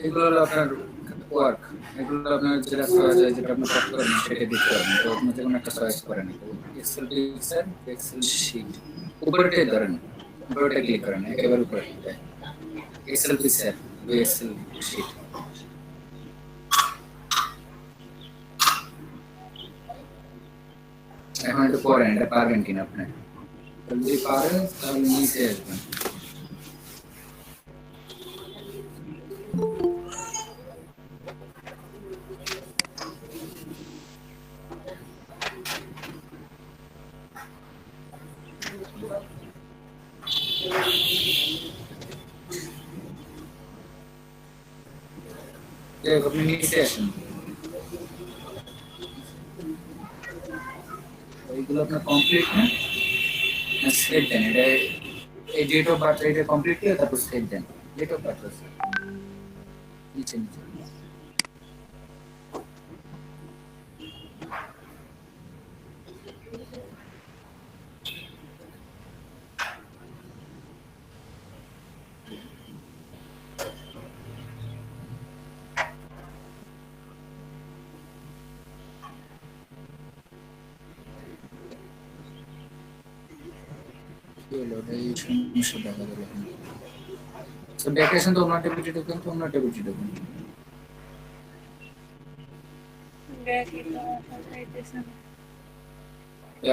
এগুলো হলো আপনার ওয়ার্ক, এগুলো আপনার যেটা করা যায়, যেটা আপনি কষ্ট করেন সেটা দিতে পারবেন। তো আপনি যেমন একটা চয়েস করেন, এক্সেল পিকচার, এক্সেল শিট, উপরেটাই ধরেন, উপরেটা ক্লিক করেন, একেবারে উপরে এক্সেল পিকচার, এক্সেল শিট। এখন একটু পড়েন, এটা পারবেন কিনা আপনি। যদি পারেন তাহলে নিচে আসবেন। আপনি নিচে আসেন, ওইগুলো আপনার কমপ্লিট না, সেভ দেন। এটা এই ডেট অফ বার্থ, এটা কমপ্লিট করে তারপর সেভ দেন। ডেট অফ বার্থ আছে নিচে নিচে। এই সমস্যা দেখা গেল। তো ডেকোরেশন তো অন্য টেবিলটি ঢোকেন, তো অন্য টেবিলটি ঢোকেন।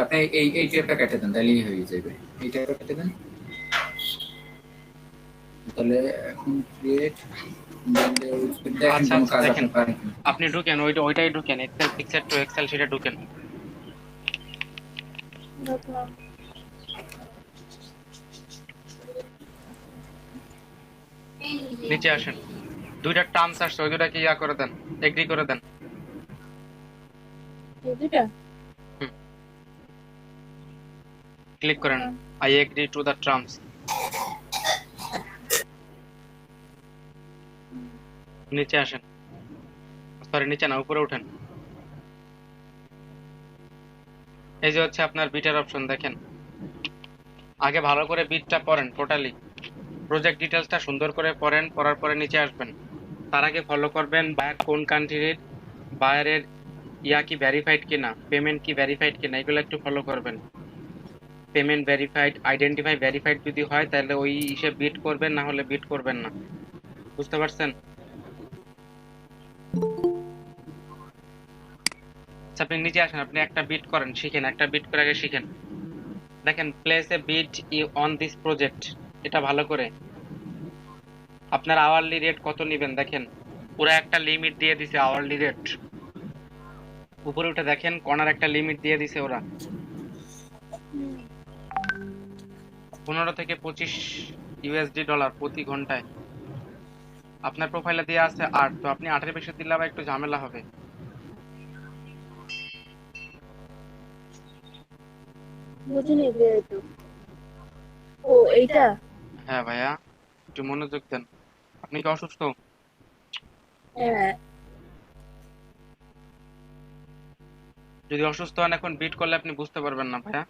আপনি এই টেপটা কেটে দেন, তাহলেই হয়ে যাবে। এই টেপটা কেটে দেন, তাহলে এখন ক্রিয়েট। আচ্ছা আচ্ছা, দেখেন আপনি ঢুকেন, ওইটাই ঢুকেন, এক্সেল পিকচার টু এক্সেল সেটা ঢুকেন। নিচে আসেন, দুইটা টার্মস আসছে, ওই দুটাকে ইয়া করে দেন, এগ্রি করে দেন। ক্লিক করেন, I agree to the terms. নিচে আসেন, সরি নিচে না, উপরে উঠেন। এই যে হচ্ছে আপনার বিটের অপশন, দেখেন। আগে ভালো করে বিটটা পড়েন, টোটালি প্রজেক্ট ডিটেলসটা সুন্দর করে পড়েন, পড়ার পরে নিচে আসবেন। তার আগে ফলো করবেন বায়ার কোন কান্ট্রির, বায়ারের ইয়া কি ভেরিফাইড কিনা, পেমেন্ট কি ভেরিফাইড কিনা, এগুলো একটু ফলো করবেন। পেমেন্ট ভেরিফাইড, আইডেন্টিফাই ভেরিফাইড যদি হয় তাহলে ওই হিসেবে বিট করবেন, না হলে বিট করবেন না। বুঝতে পারছেন? আচ্ছা, আপনি নিচে আসেন, আপনি একটা বিট করেন, শিখেন, একটা বিট করে আগে শিখেন। দেখেন, place a bid on this project, এটা ভালো করে। আপনার আওয়ারলি রেট কত নেবেন দেখেন, পুরো একটা লিমিট দিয়ে দিছে আওয়ারলি রেট। উপরে উঠে দেখেন, কর্নার একটা লিমিট দিয়ে দিছে ওরা, 15 থেকে 25 ইউএসডি ডলার প্রতি ঘন্টায়। আপনার প্রোফাইলে দিয়ে আছে 8, তো আপনি 8-এর বেশি দিলে আবার একটু ঝামেলা হবে। বুঝিনি তো। ও এইটা? হ্যাঁ ভাইয়া, একটু মনোযোগ দেন। আপনি কি অসুস্থ? হ্যাঁ। যদি অসুস্থ হন, এখন বিট করলে আপনি বুঝতে পারবেন না ভাইয়া।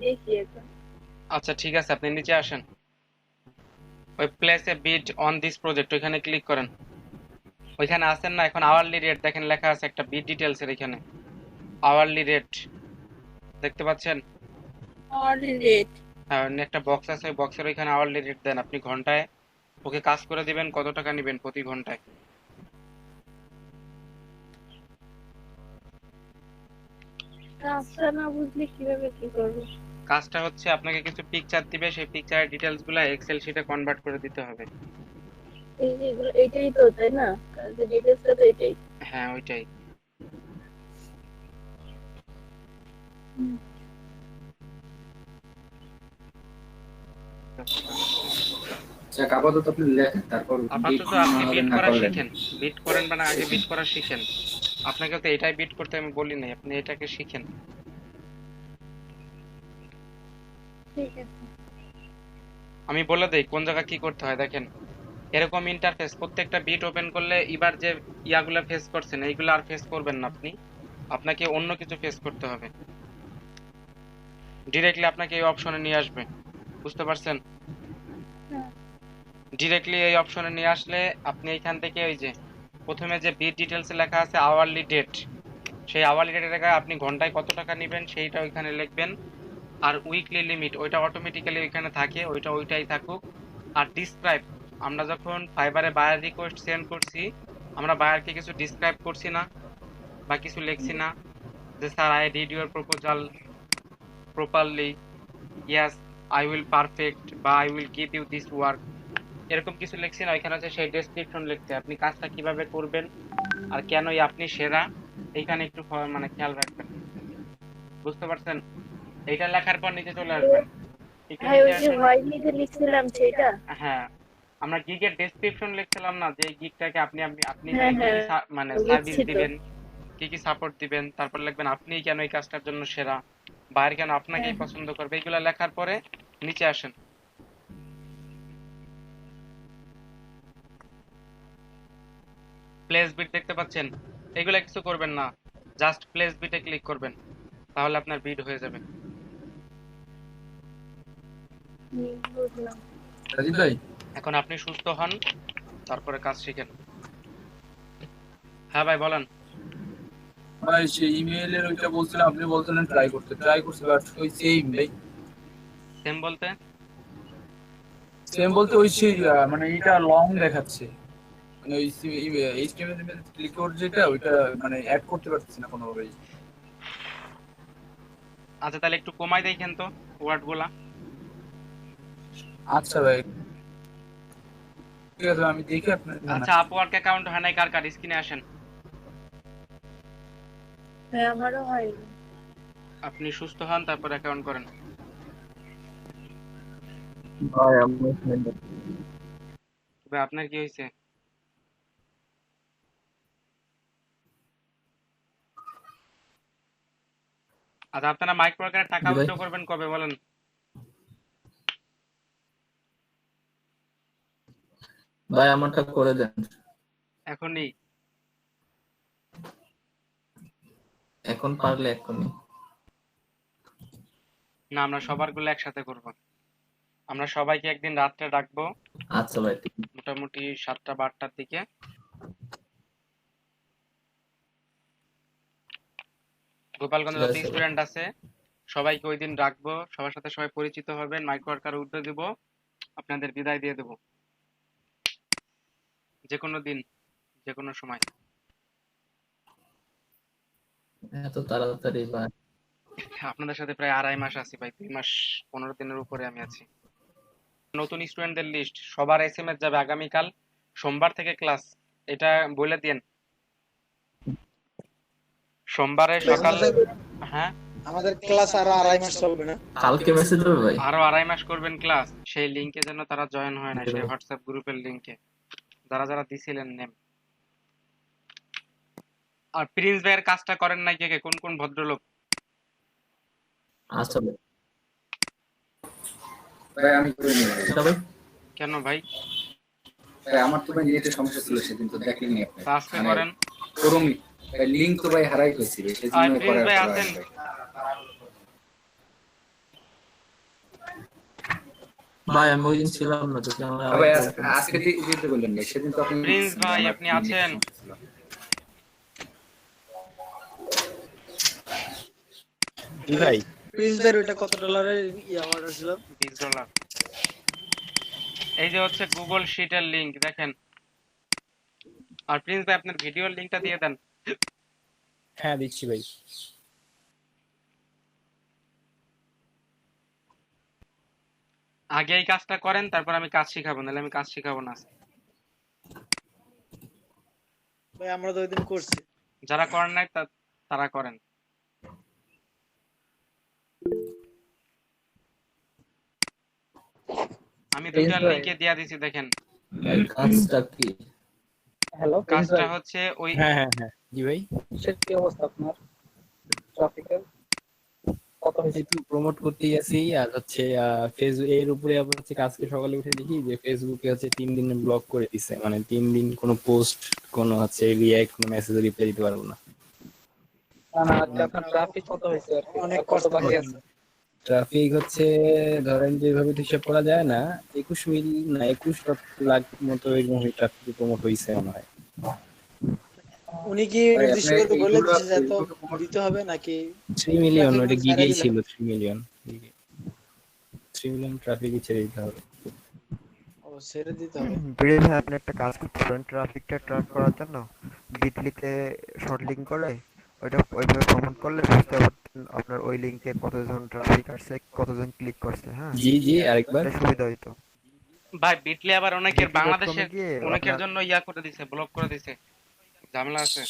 দেখি এখন। আচ্ছা ঠিক আছে, আপনি নিচে আসেন, ওই place a bid on this project ওইখানে ক্লিক করেন। ওইখানে আসেন না, এখন আওয়ারলি রেট দেখেন লেখা আছে একটা বিট ডিটেলস এর, এখানে আওয়ারলি রেট দেখতে পাচ্ছেন? Hourly rate? হ্যাঁ, একটা বক্স আছে, ওই বক্সের ওইখানে আওয়ারলি রেট দেন। আপনি ঘন্টায় ওকে কাজ করে দিবেন, কত টাকা নেবেন প্রতি ঘন্টায়। কাজটা না বুঝলে কিভাবে কি করবো? কাজটা হচ্ছে আপনাকে কিছু পিকচার দিবে, সেই পিকচারের ডিটেলস গুলো এক্সেল শিটে কনভার্ট করে দিতে হবে। এই যে এগুলো, এটাই তো তাই না? কাজের ডিটেইলসটা তো এটাই। হ্যাঁ ওইটাই। আপাতত আপনি লেখেন, তারপর আপাতত আপনি বিট করা শিখেন, বিট করেন বা না, আগে বিট করা শিখেন। আপনাকে তো এটাই বিট করতে আমি বলি নাই, আপনি এটাকে শিখেন। ঠিক আছে। আমি বলে দেই কোন জায়গা কি করতে হয়, দেখেন এরকম ইন্টারফেস, প্রত্যেকটা বিট ওপেন করলে এবার যে ইয়াগুলা ফেস করছেন এইগুলো আর ফেস করবেন না আপনি, আপনাকে অন্য কিছু ফেস করতে হবে। ডিরেক্টলি আপনাকে এই অপশনে নিয়ে আসবে, বুঝতে পারছেন? হ্যাঁ। ডিরেক্টলি এই অপশনে নিয়ে আসলে আপনি এইখান থেকে ওই যে প্রথমে যে বিট ডিটেলসে লেখা আছে আওয়ারলি ডেট, সেই আওয়ারলি ডেটে লেখা আপনি ঘন্টায় কত টাকা নেবেন সেইটা ওইখানে লিখবেন। আর উইকলি লিমিট ওইটা অটোমেটিক্যালি ওইখানে থাকে, ওইটাই থাকুক। আর ডিসক্রাইব, আমরা যখন ফাইবারে বায়ার রিকোয়েস্ট সেন্ড করছি, আমরা বায়ারকে কিছু ডিসক্রাইব করছি না বা কিছু লিখছি না যে sir I read your proposal properly, yes I will perfect বা I will give you this work, এরকম কিছু লিখছি না। ওইখানে হচ্ছে সেই ডেসক্রিপশন লিখছে আপনি কাজটা কিভাবে করবেন আর কেনই আপনি সেরা, এইখানে একটু মানে খেয়াল রাখবেন, বুঝতে পারছেন? এইটা লেখার পর নিচে চলে আসবেন, একটু হ্যাঁ, নিচে ওই যে আসেন। হোয়াইট লিখে লিখছিলাম সেটা। হ্যাঁ, আমরা গিগের ডেসক্রিপশন লিখছিলাম না যে এই গিগটাকে আপনি আপনি আপনি হ্যাঁ, কি কি হ্যাঁ, মানে সার্ভিস লিখছি তো। দিবেন, কি কি সাপোর্ট দিবেন, তারপর লিখবেন আপনি কেন এই কাজটার জন্য সেরা, বাইরে কেন আপনাকেই হ্যাঁ। পছন্দ করবে, এইগুলা লেখার পরে নিচে আসেন। প্লেস বিট দেখতে পাচ্ছেন? এগুলা কিছু করবেন না, জাস্ট প্লেস বিটে ক্লিক করবেন, তাহলে আপনার বিট হয়ে যাবে। বুঝলাম। রাজীব ভাই, এখন আপনি সুস্থ হন, তারপরে কাজ শিখেন। হ্যাঁ ভাই বলেন। ভাই সেই ইমেইলের ওইটা বলছিলাম, আপনি বলছিলেন ট্রাই করছি বাট ওই সেম ভাই। সেম বলতে? সেম বলতে ওই সেই মানে এটা লং দেখাচ্ছে, মানে ওই এইচটিএমএল ক্লিক করে যেটা ওইটা মানে অ্যাড করতে পারতেছি না কোনোভাবেই। আচ্ছা তাহলে একটু কমাই দেখেন তো ওয়ার্ড গুলা। আচ্ছা ভাই, ঠিক আছে আমি দেখি আপনার। আচ্ছা আপওয়ার্ক অ্যাকাউন্ট হয় নাই কার কার, স্ক্রিনে আসেন। হ্যাঁ, আমারও হয়। আপনি সুস্থ হন তারপর অ্যাকাউন্ট করেন। ভাই আমি ভাই আপনার কি হয়েছে? আচ্ছা আপনারা মাইক্রো ওয়ার্কারের টাকা উইথড্র করবেন কবে বলেন? ভাই আমারটা করে দেন এখনই? এখন, পারলে এখনই। না আমরা সবার গুলো একসাথে করব। আমরা সবাইকে একদিন রাত্রে ডাকবো, আচ্ছা ভাই, মোটামুটি 7টা বা 8টার দিকে। গোপালগঞ্জে যত স্টুডেন্ট আছে সবাইকে ওই দিন রাখবো, সবার সাথে সবাই পরিচিত হবেন, মাইক্রো ওয়ার্কার উইথড্র দিব, আপনাদের বিদায় দিয়ে দেব যে কোনো দিন, যে কোনো সময়। এত তাড়াতাড়ি ভাই? আপনাদের সাথে প্রায় 2.5 মাস আছি ভাই, 2 মাস 15 দিনের উপরে আমি আছি। নতুন স্টুডেন্টদের লিস্ট সবার এসএমএস যাবে আগামীকাল সোমবার থেকে ক্লাস, এটা বলে দিন। সোমবারে সকাল, হ্যাঁ আমাদের ক্লাস আরো 2.5 মাস চলবে না? কালকে মেসেজ হবে ভাই? আরো 2.5 মাস করবেন ক্লাস, সেই লিংকে যেন তারা জয়েন হয় না, সেই হোয়াটসঅ্যাপ গ্রুপের লিংকে যারা যারা দিছিলেন নেম। আর প্রিন্স ভাইয়ের কাজটা করেন নাই কে কে, কোন কোন ভদ্রলোক? আচ্ছা ভাই। ভাই আমি করে নিই ভাই। আচ্ছা ভাই, কেন ভাই? ভাই আমার তো ভাই নেটের সমস্যা ছিল সেদিন, তো দেখেননি আপনি। তা আজকে করেন। করুন ভাই, লিংক তো ভাই হারাই গেছি ভাই, আর সেজন্য প্রিন্স করার ভাই পর আছেন? ভাই। ভাই আমি ওই দিন ছিলাম না তো, কেন ভাই আজকে দিতে বললেন ভাই, সেদিন তো আপনি প্রিন্স ভাই আপনি আছেন? ভাই প্রিন্স ভাই ওটা কত ডলারের অর্ডার ছিল? $20। এই যে হচ্ছে গুগল শিটের লিংক দেখেন। আর প্রিন্স ভাই আপনার ভিডিওর লিংকটা দিয়ে দেন। হ্যাঁ দিচ্ছি ভাই। আগে এই কাজটা করেন তারপর আমি কাজ শিখাবো, নাহলে আমি কাজ শিখাবো না। ভাই আমরা তো ওই দিন করছি। যারা করেন নাই তারা করেন। আমি দুইটা লিংকে দিয়া দিছি দেখেন। কাজটা কি? হ্যালো কাজটা হচ্ছে ওই হ্যাঁ হ্যাঁ হ্যাঁ জি ভাই। কিসের কি অবস্থা আপনার ট্রাফিকের? কত হয়েছে? একটু প্রমোট করতে গেছি, আর হচ্ছে ফেসবুক এর উপরে আবার হচ্ছে আজকে সকালে উঠে দেখি যে ফেসবুকে হচ্ছে 3 দিন ব্লক করে দিছে, মানে 3 দিন কোনো পোস্ট, কোনো হচ্ছে রিঅ্যাক্ট, কোনো মেসেজ রিপ্লাই দিতে পারবো না। না না, আজকে আপনার ট্রাফিক কত হয়েছে আর কি? অনেক কত কষ্ট বাকি হচ্ছে। আছে? ট্রাফিক হচ্ছে ধরেন যেভাবে তো হিসাব করা যায় না, 21 লাখ মতো এরকম ট্রাফিক প্রমোট হয়েছে মনে হয়। উনি কি ভাই নির্দিষ্ট আপনি করে বলে এইগুলো দিচ্ছে যে এত এইগুলো promote দিতে হবে নাকি 3 মিলিয়ন ট্রাফিক ওটা ছাড়া গিগেই দিলে ছিল, হবে? 3 মিলিয়ন। 3 মিলিয়ন ট্রাফিকই ছেড়ে দিতে হবে। ও ছেড়ে দিতে হবে। বিড়ি ভাই আপনি একটা কাজ করতে পারেন ট্রাফিকটা ট্র্যাক করার জন্য বিটলিতে শর্ট লিঙ্ক করে ওইটা ওইভাবে প্রমোট করলে বুঝতে পারতেন আপনার ওই লিঙ্কে কতজন ট্রাফিক আসছে কতজন ক্লিক করছে। হ্যাঁ, জি জি, আরেকবার। এটা সুবিধা হইতো। ভাই বিটলি আবার অনেকের বিটলি.কমে বাংলাদেশের গিয়ে অনেকের আপনার জন্য ইয়া করে দিছে, ব্লক করে দিছে, ঝামেলা আছে।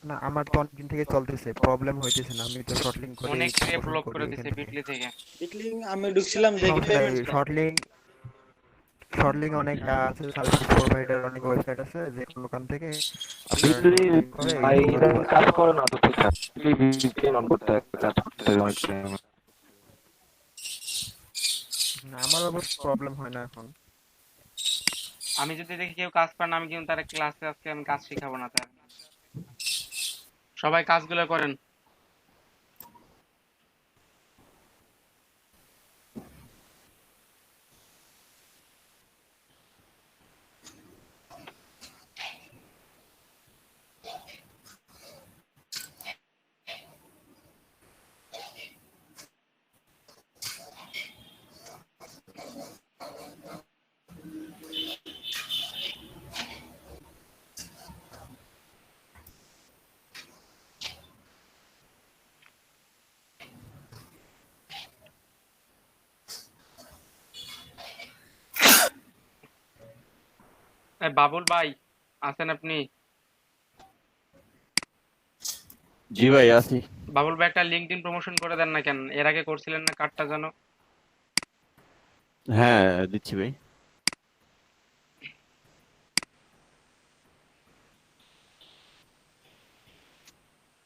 না আমার তো অনেকদিন থেকে চলতেছে প্রবলেম হইতেছে না, আমি তো শর্ট লিঙ্ক করেই অনেককে প্রমোশন ব্লক করি করে ওইখান দিছে থেকে। বিটলি থেকে। বিটলি আমি ঢুকছিলাম দেখি সমস্যা নাই, পেমেন্ট নাই। শর্ট লিঙ্ক অনেক আছে, সার্ভিস প্রোভাইডার অনেক ওয়েবসাইট আছে যে কোনো ওখান থেকে আপনার বিটলি শর্ট লিঙ্ক করে ভাই ইউজ করতে ইদানিং পারেন। কাজ করে না তো ঠিকঠাক। ভিপিএন অন করতে হয়, কাজ করতে হয় অনেক time। আমার অবশ্য প্রবলেম হয় না এখন। আমি যদি দেখি কেউ কাজ পারে না, আমি কিন্তু তার ক্লাসে আজকে আমি কাজ শিখাবো না তার। সবাই কাজগুলো করেন। বাবুল ভাই আছেন আপনি? জি ভাই আছি। বাবুল ভাই একটা লিঙ্কডইন প্রমোশন করে দেন না কেন? এর আগে করছিলেন না কার্ডটা জানো? হ্যাঁ দিচ্ছি ভাই।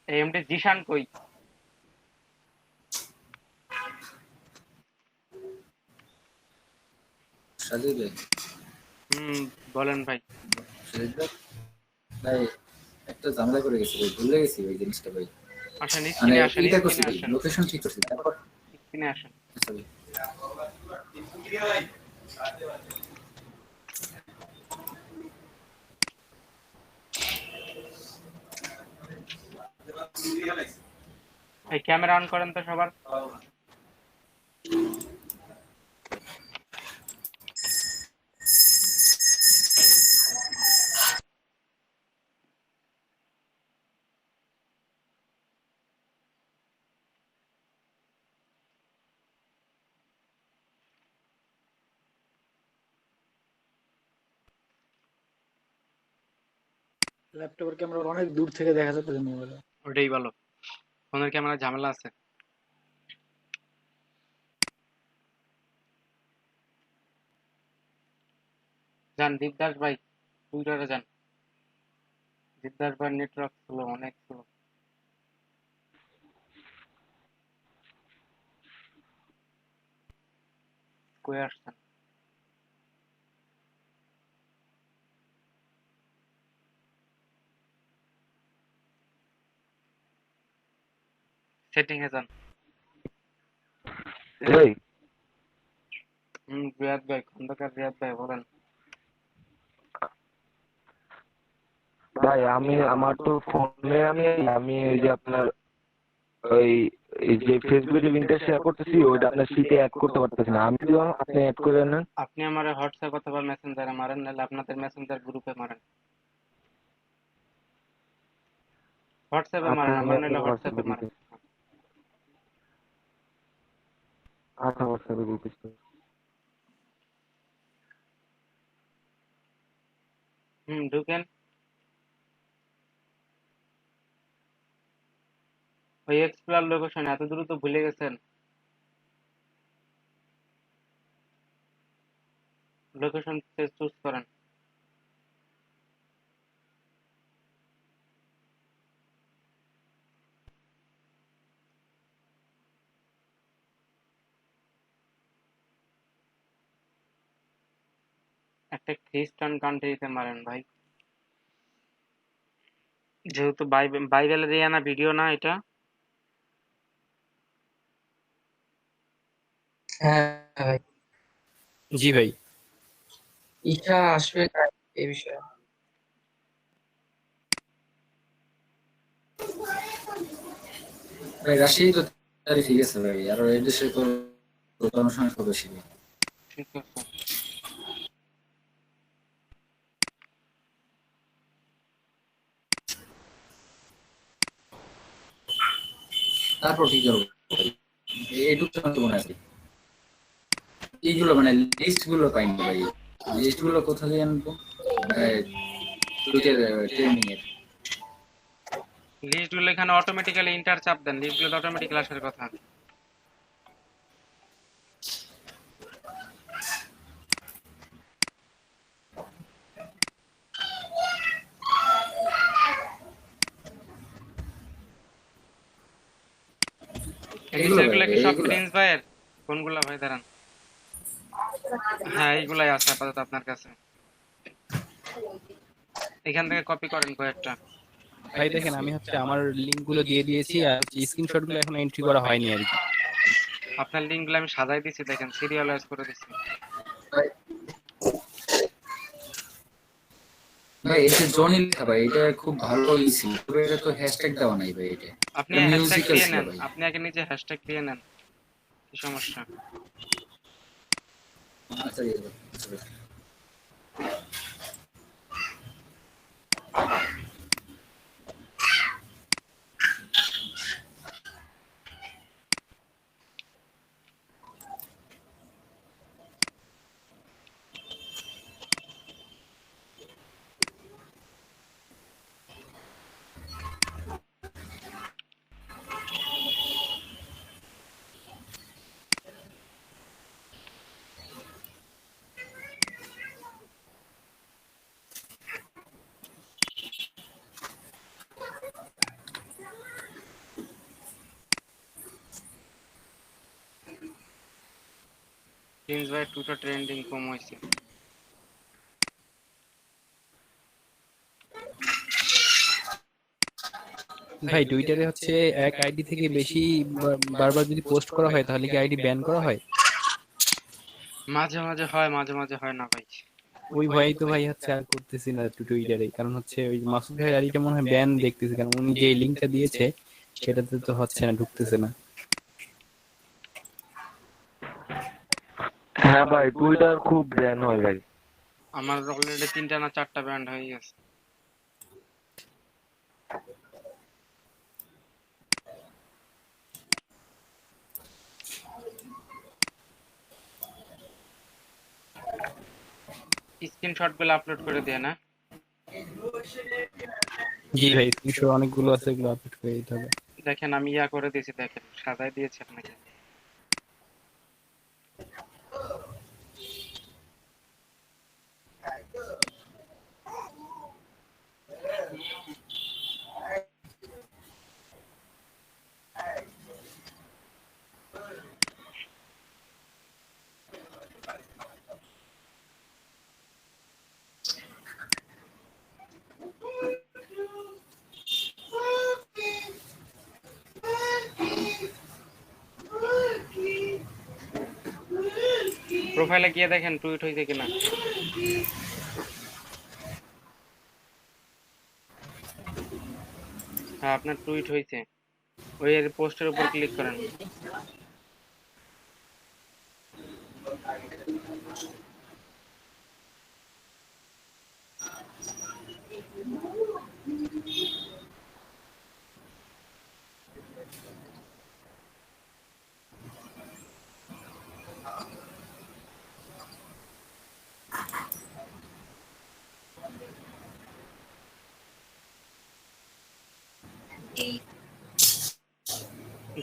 এমডি জিশান কই? সাজিদ ভাই, বলেন ভাই। সাজিদ ভাই, ভাই একটা ঝামেলা করে গেছি ভাই, ভুলে গেছি ভাই জিনিসটা ভাই। আসেন মানে স্ক্রিনে, আসেন এইটা করছি স্ক্রিনে, ভাই, আসেন লোকেশন ঠিক করছি, তারপর স্ক্রিনে, আসেন। আচ্ছা ভাই। এই ক্যামেরা অন করেন তো সবার। ল্যাপটপের ক্যামেরা অনেক দূর থেকে দেখা যাচ্ছে মোবাইলে। ওটাই ভালো, ফোনের ক্যামেরা ঝামেলা আছে। যান দীপদাস ভাই, টুইটারে যান। দীপদাস ভাই নেটওয়ার্ক স্লো, অনেক স্লো। কই আসছেন? সেটিং এ যান। ভাই রিয়াদ ভাই, খন্দকার রিয়াদ ভাই বলেন। ভাই আমি আমার তো ফোনে আমি আমি ওই যে আপনার ওই এই যে ফেসবুকে যে লিঙ্কটা শেয়ার করতেছি ওইটা আপনার শীটে অ্যাড করতে পারতেছি না, আমি তো আপনি অ্যাড করে নেন। আপনি আমার হোয়াটসঅ্যাপ অথবা মেসেঞ্জারে মারেন, নাহলে আপনাদের মেসেঞ্জার গ্রুপে মারেন। হোয়াটসঅ্যাপে আচ্ছা মারেন, আমি আমার নাহলে আপনাকে হোয়াটসঅ্যাপে হোয়াটসঅ্যাপে মারেন। দিতে। আচ্ছা হোয়াটসঅ্যাপে দিতেছি। ঢুকেন। ওই এক্সপ্লোর লোকেশন এত দ্রুত ভুলে গেছেন? লোকেশন চুজ করেন। একটা খ্রিস্টান কান্ট্রিতে মারেন ভাই, যেহেতু বাইবেলের ইয়া না, ভিডিও না এটা। হ্যাঁ ভাই, জি ভাই। ঈশা আসবে এই বিষয়ে। ভাই রাশিয়াই তো তারিখ ঠিক আছে ভাই, আর এই দেশে তো জনসংখ্যা বেশি ভাই। ঠিক আছে। তারপর কি করবো ভাই? এইটুকু তো মনে আছে। এইগুলো মানে লিস্ট গুলো পাইনি ভাই, লিস্ট গুলো কোথা থেকে আনবো? টুইটার ট্রেনিং এর। লিস্টগুলো এখানে অটোমেটিক্যালি ইন্টার চাপ দেন, লিস্টগুলো অটোমেটিক্যালি আসার কথা। এই এগুলো ভাই, নিচেরগুলো কি সব এইগুলা প্রিন্স ভাইয়ের? কোনগুলা ভাই দাঁড়ান? হ্যাঁ এইগুলাই আছে আপাতত আপনার কাছে। এখান থেকে কপি করেন কয়েকটা। ভাই দেখেন আমি হচ্ছে আমার লিংক গুলো দিয়ে দিয়েছি, আর স্ক্রিনশট গুলো এখন এন্ট্রি করা হয়নি আর কি। আপনার লিঙ্কগুলো আমি সাজাই দিছি, দেখেন সিরিয়ালাইজ করে দিছি। ভাই, ভাই এটা জনি লেখা ভাই, এটা খুব ভালো ই ছিল, তবে এটা তো হ্যাশট্যাগ দেওয়া নাই ভাই, এটা আপনি এটা হ্যাশট্যাগ মিউজিক্যাল দিয়ে ছিল নেন, ভাই। আপনি আগে নিজে হ্যাশট্যাগ দিয়ে নেন, কি সমস্যা? আচ্ছা ইয়ে করো, আচ্ছা, আচ্ছা। প্রিন্স ভাই টুইটার ট্রেন্ডিং কম হয়েছে। ভাই টুইটারে হচ্ছে এক আইডি থেকে বেশি বারবার যদি পোস্ট করা হয় তাহলে কি আইডি ব্যান করা হয়? মাঝে মাঝে হয়, মাঝে মাঝে হয় না ভাই। ওই ভয়ই তো ভাই হচ্ছে আর করতেছি না টুইটারে, কারণ হচ্ছে ওই মাসুদ ভাই আইডিটা মনে হয় ব্যান দেখতেছি, কারণ উনি যে লিঙ্কটা দিয়েছে সেটাতে তো হচ্ছে না, ঢুকতেছে না। হ্যাঁ ভাই, টুইটার খুব ব্যান হয় ভাই। আমার অলরেডি 3টা না 4টা ব্যান্ড হয়ে গেছে। স্ক্রিনশট গুলো আপলোড করে দিয়ে না? জি ভাই, স্ক্রিনশট অনেকগুলো আছে, এগুলো আপলোড করে দিতে হবে। দেখেন আমি ইয়া করে দিয়েছি, দেখেন সাজাই দিয়েছি আপনাকে। প্রোফাইলে গিয়ে দেখেন টুইট হয়েছে কিনা। হ্যাঁ আপনার টুইট হয়েছে, ওই এর পোস্টের উপর ক্লিক করেন।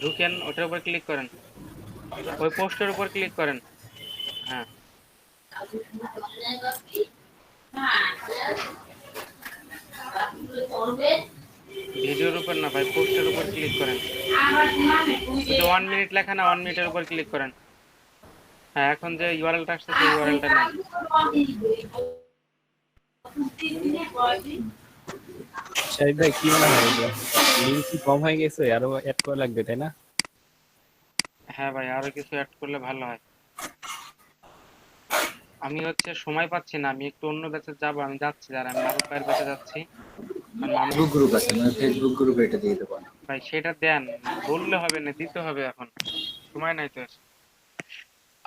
ঢুকেন, ওটার উপর ক্লিক করেন, ওই পোস্টের উপর ক্লিক করেন। হ্যাঁ ভিডিওর উপর না ভাই, পোস্টের উপর ক্লিক করেন। ওই যে 1 মিনিট লেখা না, 1 মিনিটের উপর ক্লিক করেন। হ্যাঁ এখন যে ইউআরএলটা আসছে সেই ইউআরএলটা নেন। শাহিদ ভাই কি মনে হয় লিঙ্ক কি কম হয়ে গেছে, আরো অ্যাড করা লাগবে তাই না? হ্যাঁ ভাই, আরো কিছু অ্যাড করলে ভালো হয়। আমি সময় পাচ্ছি না, আমি একটু অন্য ব্যাচে যাবো, আমি যাচ্ছি, আর আমি মারুফ ভাইয়ের ব্যাচে যাচ্ছি। কারণ মামুন ফেসবুক গ্রুপ আছে, মানে ফেসবুক গ্রুপে এটা দিয়ে দেবো না। ভাই সেটা দেন, বললে হবে না, দিতে হবে এখন, সময় নাই তো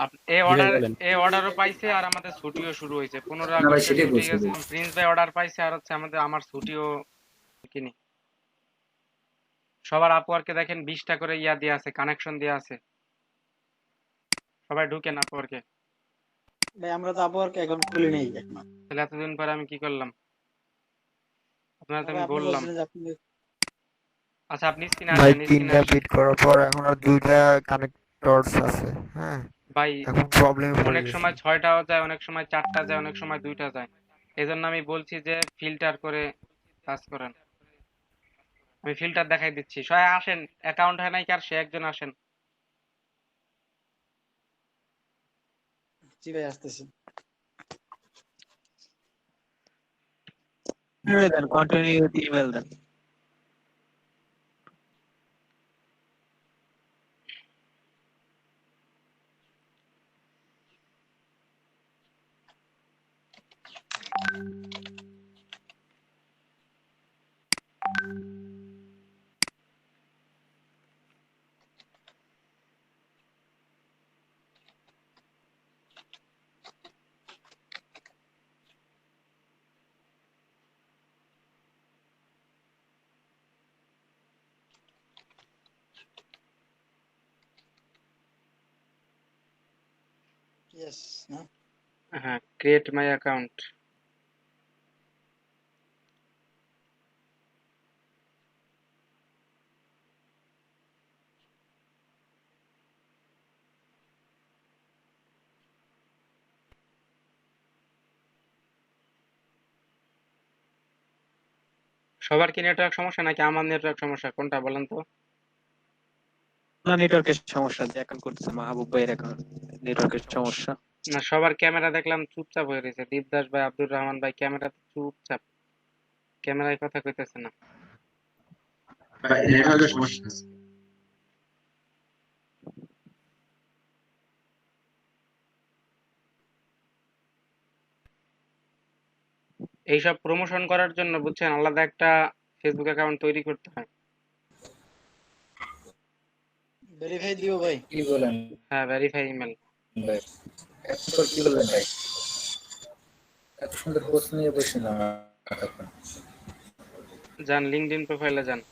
আর। এ জি ভাই অর্ডার, বলেন। এ অর্ডারও পাইছে, আর আমাদের ছুটিও শুরু হয়েছে, 15 না ভাই, আগস্টের সেটাই ছুটি বলছি। গেছে, প্রিন্স ভাই অর্ডার পাইছে, আর আমার ছুটিও কিনি। সবার আপওয়ার্কে দেখেন 20টা করে ইয়া দিয়ে আছে, কানেকশন দিয়ে আছে, সবাই ঢুকেন আপওয়ার্কে। ভাই আমরা তো আপওয়ার্ক এখন খুলি নেই এখন। তাহলে এতদিন পরে আমি কি করলাম, আপনারা তো তবে আমি আপনি বললাম। বলছিলেন যে আপনি আচ্ছা, আপনি স্ক্রিনে ভাই আসেন, স্ক্রিনে 3টা আসেন। বিট করার পর এখন আর 2টা কানেক্টরস আছে। হ্যাঁ, ভাই এখন প্রবলেমে পড়ে অনেক গেছি। সময় 6টাও যায়, অনেক সময় 4টা যায়, অনেক সময় 2টা যায়। এই জন্য আমি বলছি যে ফিল্টার করে কাজ করেন। আমি ফিল্টার দেখাই দিচ্ছি, সবাই আসেন, অ্যাকাউন্ট হয় নাই কার, সে একজন আসেন। জি ভাই আসতেছি। দেন কন্টিনিউ ইমেল দেন। ইয়েস না? হ্যাঁ, ক্রিয়েট মাই অ্যাকাউন্ট। সবার কি নেটওয়ার্ক সমস্যা নাকি আমার নেটওয়ার্ক সমস্যা, কোনটা বলেন তো? না, নেটওয়ার্কের সমস্যা, যে অ্যাকাউন্ট করতেছে মাহবুব ভাইয়ের অ্যাকাউন্ট, নেটওয়ার্কের সমস্যা। না, সবার ক্যামেরা দেখলাম চুপচাপ হয়ে রয়েছে, দীপদাস ভাই, আব্দুর রহমান ভাই ক্যামেরা চুপচাপ, ক্যামেরায় কথা কইতেছে না। ভাই নেটওয়ার্কের সমস্যা। এইসব প্রমোশন করার জন্য বুঝছেন আলাদা একটা ফেসবুক অ্যাকাউন্ট তৈরি করতে হয়। ভেরিফাই দিও ভাই। কি বলেন হ্যাঁ, ভেরিফাই ইমেল। ভাই? এরপর কি বললেন ভাই? এত সুন্দর পোস্ট নিয়ে বসছিলাম এতক্ষণ। যান লিঙ্কডইন প্রোফাইলে যান।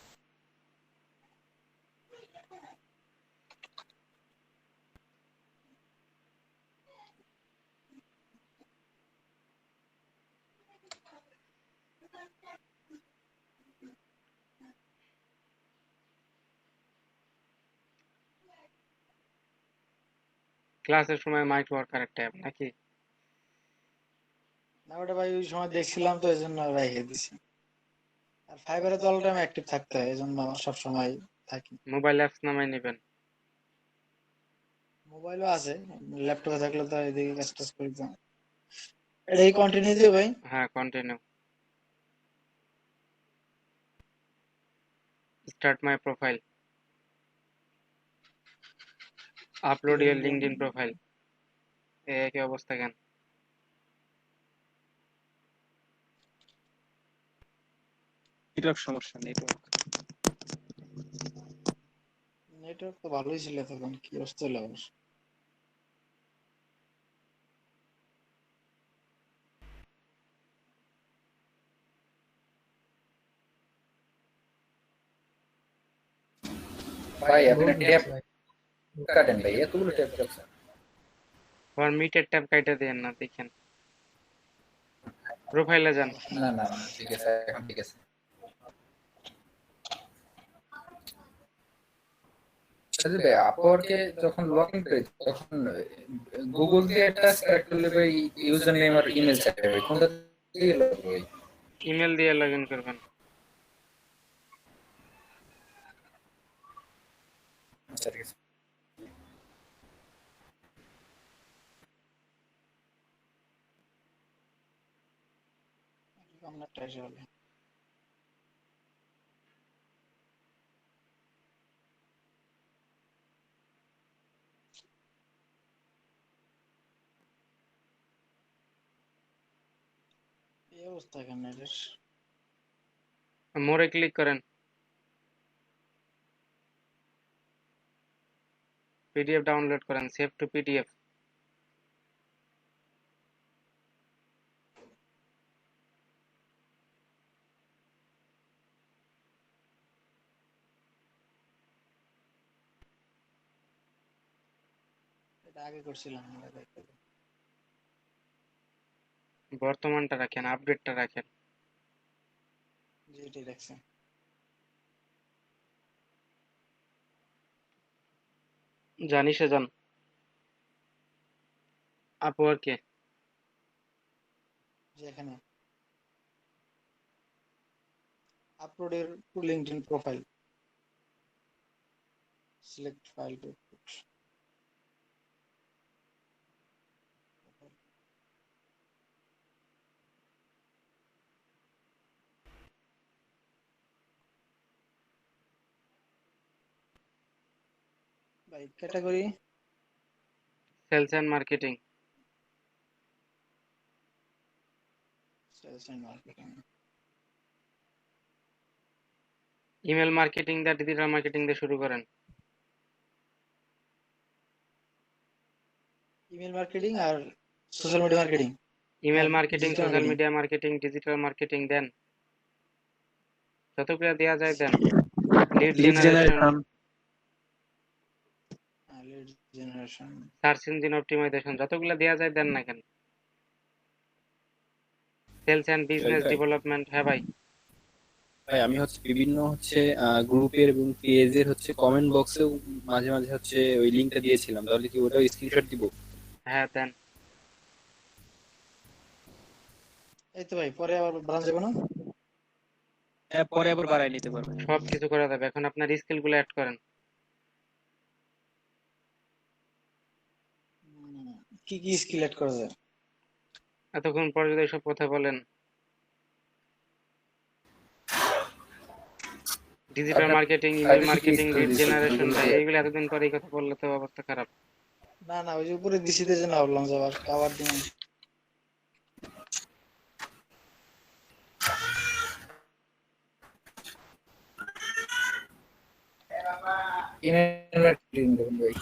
ক্লাসের সময় মাইক ওয়ার্কার একটা অ্যাপ নাকি? না ওটা ভাই ওই সময় দেখছিলাম তো এই জন্য রেখে দিছি। আর ফাইবারে তো অল টাইম অ্যাক্টিভ থাকতে হয়, এই জন্য সব সময় থাকি। মোবাইল অ্যাপস নামাই নেবেন। মোবাইলও আছে, ল্যাপটপে থাকলে তো এদিকে কাজ টাজ করি তো। এটা কি কন্টিনিউ দিও ভাই? হ্যাঁ, continue. Start my profile, upload your LinkedIn profile. এই একই অবস্থা কেন? নেটওয়ার্ক সমস্যা, নেটওয়ার্ক। নেটওয়ার্ক তো ভালোই ছিল তখন, কি অবস্থা হলো আবার? ভাই আপনি ট্যাপ কাটেন ভাই, এতগুলো ট্যাপ রাখছেন। আবার মিটের ট্যাব কাইটা দেন না, দেখেন প্রোফাইলে যান। না না না, ঠিক আছে, এখন ঠিক আছে। আচ্ছা ভাই, আপওয়ার্কে যখন লগ ইন করি তখন গুগল দিয়ে একটা সিলেক্ট করলে ভাই ইউজার নেম আর ইমেল চাইবে ভাই, কোনটা দিয়ে লগ ভাই? ইমেল দিয়ে লগ ইন করবেন। আচ্ছা ঠিক আছে। আমরা ট্রাই করলে অবস্থা কেন এটার? মোরে ক্লিক করেন, পিডিএফ ডাউনলোড করেন, সেভ টু পিডিএফ। এটা আগে করছিলাম বর্তমানটা রাখেন, আপডেটটা রাখেন। যেটাই দেখছেন। জানিসে যান আপওয়ার্কে, যেখানে আপলোডের to LinkedIn profile, select file to ভাই category sales and marketing. Sales and marketing. Email marketing দিয়ে ডিজিটাল মার্কেটিং দিয়ে শুরু করেন। ইমেল মার্কেটিং আর social media marketing. Email marketing, social media marketing, digital marketing দেন, যতগুলো দেওয়া যায় দেন। Lead generation, lead generation, search engine optimization, যতগুলো দেওয়া যায় দেন না কেন। Sales and business development. হ্যাঁ ভাই, ভাই আমি হচ্ছে বিভিন্ন হচ্ছে গ্রুপের এবং পেজের হচ্ছে কমেন্ট বক্সেও মাঝে মাঝে হচ্ছে ওই লিংকটা দিয়েছিলাম, তাহলে কি ওটাও স্ক্রিনশট দিব? হ্যাঁ দেন। এই তো ভাই পরে আবার ব্রাঞ্চ যাবো না? হ্যাঁ পরে আবার বাড়াই নিতে পারবেন। সব কিছু করা যাবে, এখন আপনার স্কিল গুলো অ্যাড করেন। কি কি স্কিল অ্যাড করা যায়? এতক্ষণ পরে যদি সব কথা বলেন, digital marketing, email marketing, lead generation, ভাই এইগুলো এতদিন পরে এই কথা বললে তো অবস্থা খারাপ। না না, ওই যে উপরে দিছিতে যে না বললাম যে আবার আবার দিন। ইমেল মার্কেটিং দেখুন ভাই।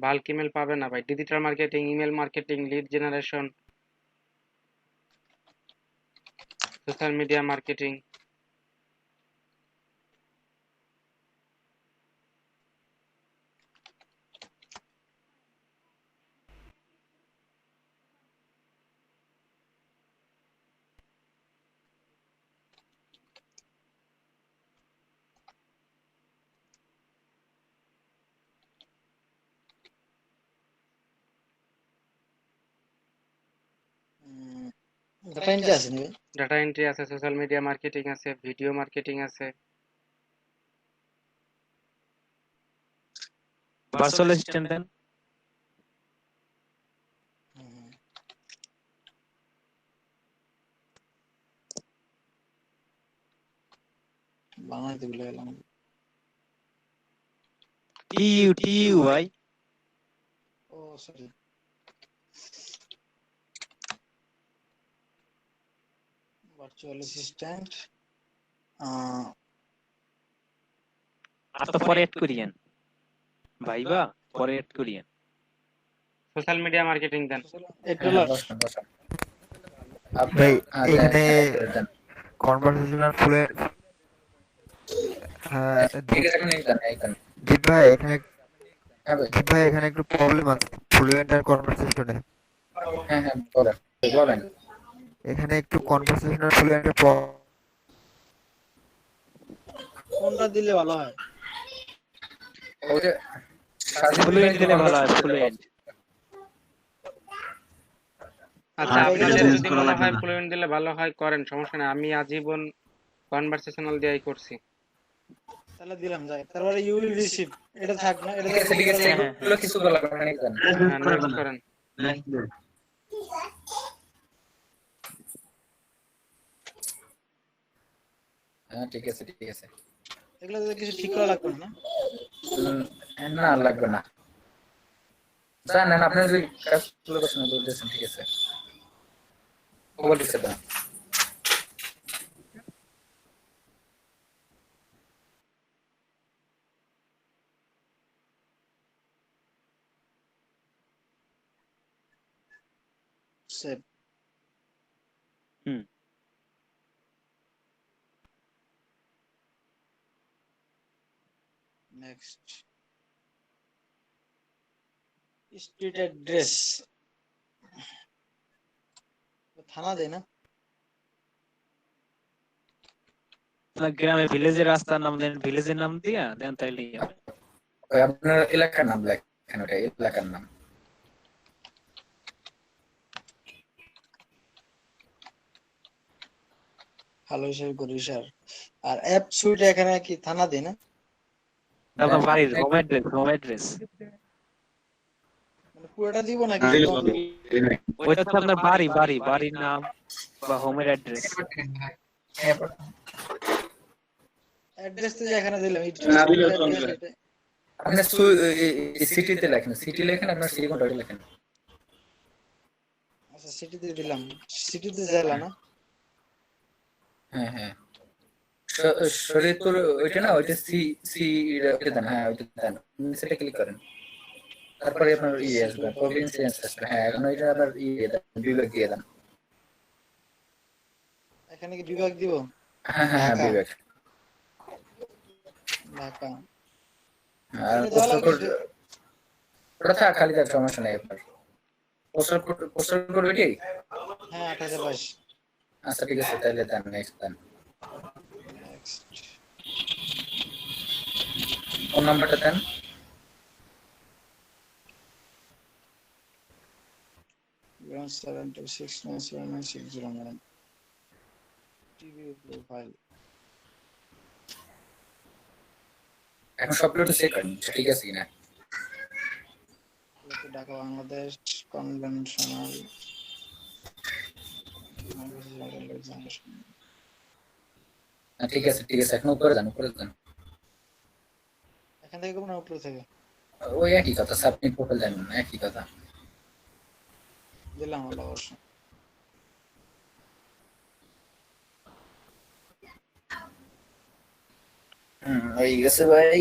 বাল্ক ইমেল পাবে না ভাই। Digital marketing, email marketing, lead generation, social media marketing. Data entry আছে নি ভাই? ডাটা এন্ট্রি আছে, সোশ্যাল মিডিয়া মার্কেটিং আছে, ভিডিও মার্কেটিং আছে। ভার্চুয়াল অ্যাসিস্ট্যান্ট দেন। বাংলাতে ভুলে গেলাম। টিইউ ভাই। ও সরি। ভার্চুয়াল অ্যাসিস্ট্যান্ট আর তো পরে এড করিয়েন ভাইবা, পরে এড করিয়েন। সোশ্যাল মিডিয়া মার্কেটিং দেন। $8 ভাই এখানে কনভারসেশনাল ফ্লুয়েন্ট ঠিক আছে, এখন এইখানে এইখানে। জিৎ ভাই এখানে হ্যাঁ ভাই, জিৎ ভাই এখানে একটু প্রবলেম আছে ফ্লুয়েন্ট আর কনভারসেশনে। হ্যাঁ হ্যাঁ বলেন বলেন। এখানে একটু কনভারসেশনাল ফ্লুয়েন্টের কোনটা দিলে ভালো হয়? ওই যে ফ্লুয়েন্ট দিলে ভালো হয়, ফ্লুয়েন্ট। আচ্ছা, আপনাদের যদি মনে হয় ফ্লুয়েন্ট দিলে ভালো হয় করেন, সমস্যা নেই। আমি আজীবন কনভারসেশনাল দিয়েই করছি। তাহলে দিলাম যাই। তারপরে ইউ উইল রিসিভ, এটা থাক না, এটা ঠিক আছে ঠিক আছে, এগুলো কিছু বলা লাগবে না, এইখানে। হ্যাঁ নেক্সট করেন। হ্যাঁ ঠিক আছে ঠিক আছে। এগুলো তো কিছু ঠিক করা লাগবে না? উম, না লাগবে না, জানেন আপনার যে কাজগুলো করছেন বলতেছেন, ঠিক আছে ওভার দিচ্ছে না। সেভ। নেক্সট, স্ট্রিট অ্যাড্রেস থানা দেয় না? গ্রামে ভিলেজের রাস্তার নাম দেন, ভিলেজের নাম দিয়া দেন, তাইলেই হবে। ওই আপনার এলাকার নাম লেখেন, ওটা এলাকার নাম। ভালো হিসেবে করি স্যার। আর অ্যাপ সুইট এখানে কি থানা দেয় না? আপনার বাড়ির হোম অ্যাড্রেস মানে পুরোটা দিব নাকি? ওইটা হচ্ছে আপনার বাড়ির নাম বা হোমের অ্যাড্রেস। অ্যাড্রেস তো এখানে দিলাম, আপনি সিটিতে লেখেন, সিটি লেখেন, আপনার সিটি কোনটা লেখেন। আচ্ছা সিটিতে দিলাম, সিটিতে জেলা না? হ্যাঁ হ্যাঁ, শরীয়তপুর ওইটা না, ওইটা সি সি ওইটা দেন, হ্যাঁ ওইটা দেন, সেটা ক্লিক করেন, তারপরে আপনার ইয়ে আসবে, প্রভিন্স আসবে। হ্যাঁ এখন ওইটা আবার ইয়ে দেন, বিভাগ দিয়ে দেন। এখানে কি বিভাগ দিব? হ্যাঁ হ্যাঁ হ্যাঁ, বিভাগ। ঢাকা। আর পোস্টাল কোড ওটা থাক, খালি তার সমস্যা নেই। আপনার পোস্টাল কোড ওইটাই? হ্যাঁ 2822। আচ্ছা ঠিক আছে, তাহলে দেন, নেক্সট দেন। ফোন নাম্বারটা দেন। 172697960 টিভি প্রোফাইল। এখন সবগুলো একটু চেক করেন ঠিক আছে কিনা। ঢাকা বাংলাদেশ কনভেনশনাল। ঠিক আছে ঠিক আছে, এখন উপরে যান, উপরে যান। এখান থেকে কোন উপরে থেকে ওই একই কথা, সাবমিট প্রোফাইল দেন, একই কথা। দিলাম হলো অবশ্য। হয়ে গেছে ভাই,